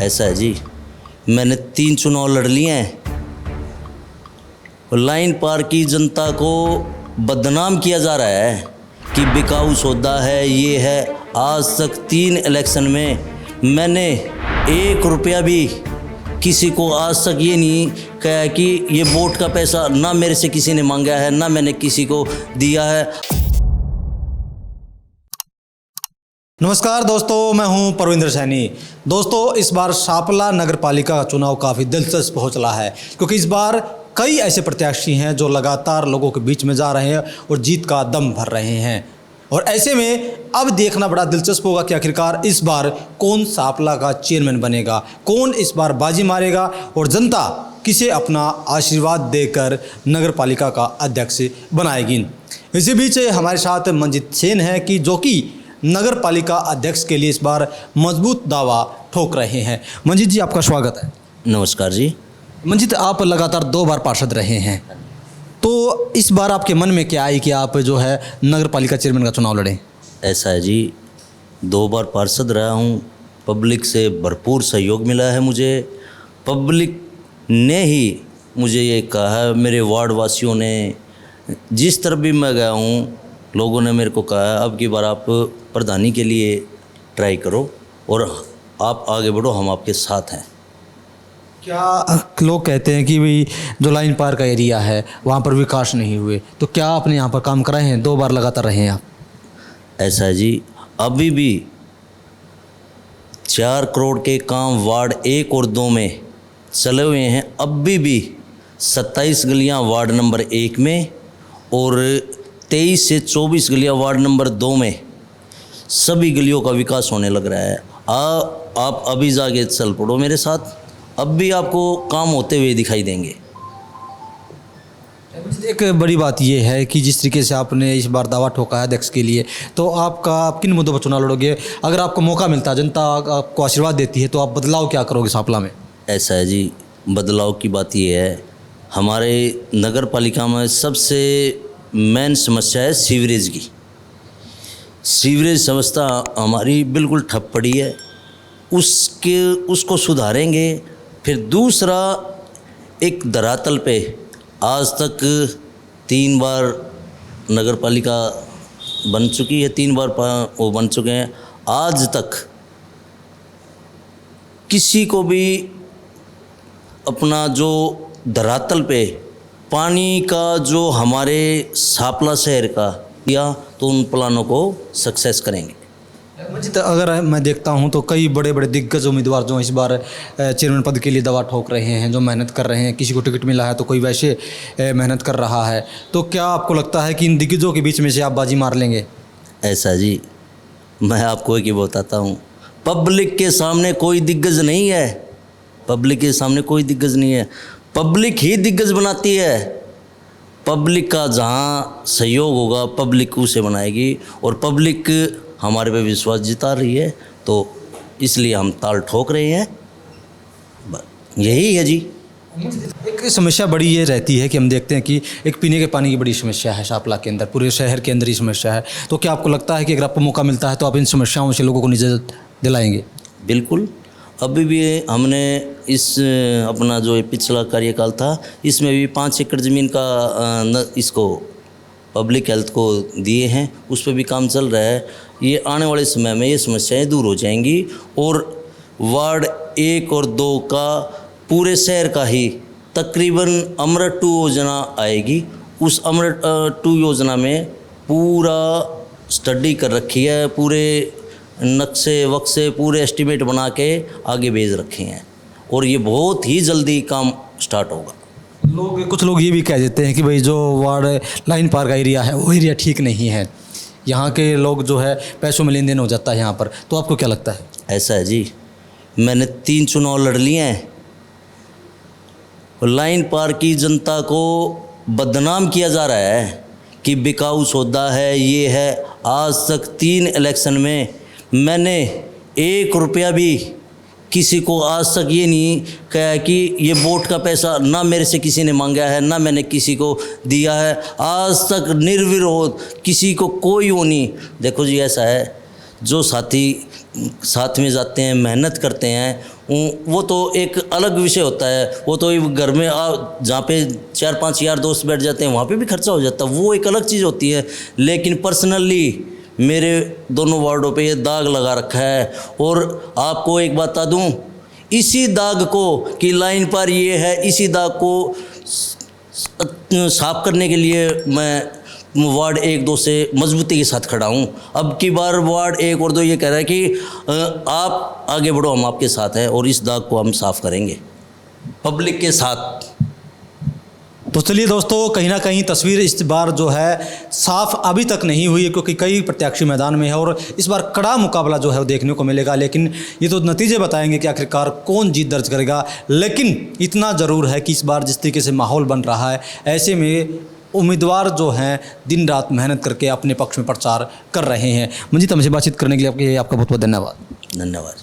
ऐसा है जी, मैंने 3 चुनाव लड़ लिए हैं। लाइन पार की जनता को बदनाम किया जा रहा है कि बिकाऊ सौदा है, ये है। आज तक 3 इलेक्शन में मैंने 1 रुपया भी किसी को आज तक ये नहीं कहा कि ये वोट का पैसा ना मेरे से किसी ने मांगा है, ना मैंने किसी को दिया है। नमस्कार दोस्तों, मैं हूं परविंदर सैनी। दोस्तों, इस बार शापला नगर पालिका का चुनाव काफ़ी दिलचस्प हो चला है, क्योंकि इस बार कई ऐसे प्रत्याशी हैं जो लगातार लोगों के बीच में जा रहे हैं और जीत का दम भर रहे हैं। और ऐसे में अब देखना बड़ा दिलचस्प होगा कि आखिरकार इस बार कौन शापला का चेयरमैन बनेगा, कौन इस बार बाजी मारेगा और जनता किसे अपना आशीर्वाद देकर नगर पालिका का अध्यक्ष बनाएगी। इसी बीच हमारे साथ मंजीत सेन है कि जो कि नगर पालिका अध्यक्ष के लिए इस बार मजबूत दावा ठोक रहे हैं। मंजीत जी, आपका स्वागत है। नमस्कार जी। मंजीत, आप लगातार 2 बार पार्षद रहे हैं, तो इस बार आपके मन में क्या आई कि आप जो है नगर पालिका चेयरमैन का चुनाव लड़ें? ऐसा है जी, 2 बार पार्षद रहा हूँ। पब्लिक से भरपूर सहयोग मिला है मुझे। पब्लिक ने ही मुझे ये कहा है, मेरे वार्ड वासियों ने, जिस तरफ भी मैं गया हूँ लोगों ने मेरे को कहा है अब की बार आप प्रधानी के लिए ट्राई करो और आप आगे बढ़ो, हम आपके साथ हैं। क्या लोग कहते हैं कि भाई जो लाइन पार का एरिया है वहाँ पर विकास नहीं हुए, तो क्या आपने यहाँ पर काम कराए हैं? 2 बार लगातार रहे हैं आप। ऐसा है जी, अभी भी 4 करोड़ के काम वार्ड 1 और 2 में चले हुए हैं। अभी भी 27 गलियाँ वार्ड नंबर 1 में और 23 से 24 गलियाँ वार्ड नंबर 2 में सभी गलियों का विकास होने लग रहा है। आप अभी जाके चल पड़ो मेरे साथ, अब भी आपको काम होते हुए दिखाई देंगे। एक बड़ी बात यह है कि जिस तरीके से आपने इस बार दावा ठोका है अध्यक्ष के लिए, तो आप किन मुद्दों पर चुनाव लड़ोगे? अगर आपको मौका मिलता, जनता आपको आशीर्वाद देती है, तो आप बदलाव क्या करोगे शापला में? ऐसा है जी, बदलाव की बात यह है, हमारे नगर पालिका में सबसे मेन समस्या है सीवरेज की। सीवरेज व्यवस्था हमारी बिल्कुल ठप पड़ी है, उसको सुधारेंगे। फिर दूसरा, एक धरातल पे आज तक 3 बार नगर पालिका बन चुकी है, 3 बार वो बन चुके हैं। आज तक किसी को भी अपना जो धरातल पे पानी का जो हमारे शापला शहर का किया, तो उन प्लानों को सक्सेस करेंगे। मंजीत, अगर मैं देखता हूं तो कई बड़े बड़े दिग्गज उम्मीदवार जो इस बार चेयरमैन पद के लिए दवा ठोक रहे हैं, जो मेहनत कर रहे हैं। किसी को टिकट मिला है तो कोई वैसे मेहनत कर रहा है, तो क्या आपको लगता है कि इन दिग्गजों के बीच में से आप बाजी मार लेंगे? ऐसा जी, मैं आपको एक ही बताता हूँ, पब्लिक के सामने कोई दिग्गज नहीं है। पब्लिक के सामने कोई दिग्गज नहीं है, पब्लिक ही दिग्गज बनाती है। पब्लिक का जहाँ सहयोग होगा पब्लिक उसे बनाएगी, और पब्लिक हमारे पे विश्वास जिता रही है, तो इसलिए हम ताल ठोक रहे हैं। यही है जी। एक समस्या बड़ी ये रहती है कि हम देखते हैं कि एक पीने के पानी की बड़ी समस्या है शापला के अंदर, पूरे शहर के अंदर ही समस्या है। तो क्या आपको लगता है कि अगर आपको मौका मिलता है तो आप इन समस्याओं से लोगों को निजात दिलाएंगे? बिल्कुल। अभी भी हमने इस अपना जो पिछला कार्यकाल था, इसमें भी 5 एकड़ ज़मीन का इसको पब्लिक हेल्थ को दिए हैं, उस पर भी काम चल रहा है। ये आने वाले समय में ये समस्याएं दूर हो जाएंगी और वार्ड 1 और 2 का पूरे शहर का ही तकरीबन अमृत 2 योजना आएगी। उस अमृत 2 योजना में पूरा स्टडी कर रखी है, पूरे नक्शे वक्शे पूरे एस्टीमेट बना के आगे भेज रखे हैं, और ये बहुत ही जल्दी काम स्टार्ट होगा। कुछ लोग ये भी कह देते हैं कि भाई जो वार्ड लाइन पार का एरिया है वो एरिया ठीक नहीं है, यहाँ के लोग जो है पैसों में लेन देन हो जाता है यहाँ पर, तो आपको क्या लगता है? ऐसा है जी, मैंने 3 चुनाव लड़ लिए हैं। लाइन पार की जनता को बदनाम किया जा रहा है कि बिकाऊ सौदा है, ये है। आज तक 3 इलेक्शन में मैंने 1 रुपया भी किसी को आज तक ये नहीं कहा कि ये वोट का पैसा ना मेरे से किसी ने मांगा है, ना मैंने किसी को दिया है। आज तक निर्विरोध किसी को कोई वो नहीं। देखो जी, ऐसा है, जो साथी साथ में जाते हैं, मेहनत करते हैं, वो तो एक अलग विषय होता है। वो तो घर में जहाँ पे 4-5 यार दोस्त बैठ जाते हैं वहाँ पे भी खर्चा हो जाता है, वो एक अलग चीज़ होती है। लेकिन पर्सनली मेरे दोनों वार्डों पे ये दाग लगा रखा है। और आपको एक बात बता दूँ, इसी दाग को कि लाइन पर ये है, इसी दाग को साफ करने के लिए मैं वार्ड 1-2 से मजबूती के साथ खड़ा हूँ। अब की बार वार्ड 1 और 2 ये कह रहा है कि आप आगे बढ़ो, हम आपके साथ हैं और इस दाग को हम साफ करेंगे पब्लिक के साथ। तो चलिए दोस्तों, कहीं ना कहीं तस्वीर इस बार जो है साफ अभी तक नहीं हुई है, क्योंकि कई प्रत्याशी मैदान में है और इस बार कड़ा मुकाबला जो है वो देखने को मिलेगा। लेकिन ये तो नतीजे बताएंगे कि आखिरकार कौन जीत दर्ज करेगा। लेकिन इतना ज़रूर है कि इस बार जिस तरीके से माहौल बन रहा है, ऐसे में उम्मीदवार जो हैं दिन रात मेहनत करके अपने पक्ष में प्रचार कर रहे हैं। मंजीत, हमसे बातचीत करने के लिए आपका बहुत बहुत धन्यवाद। धन्यवाद।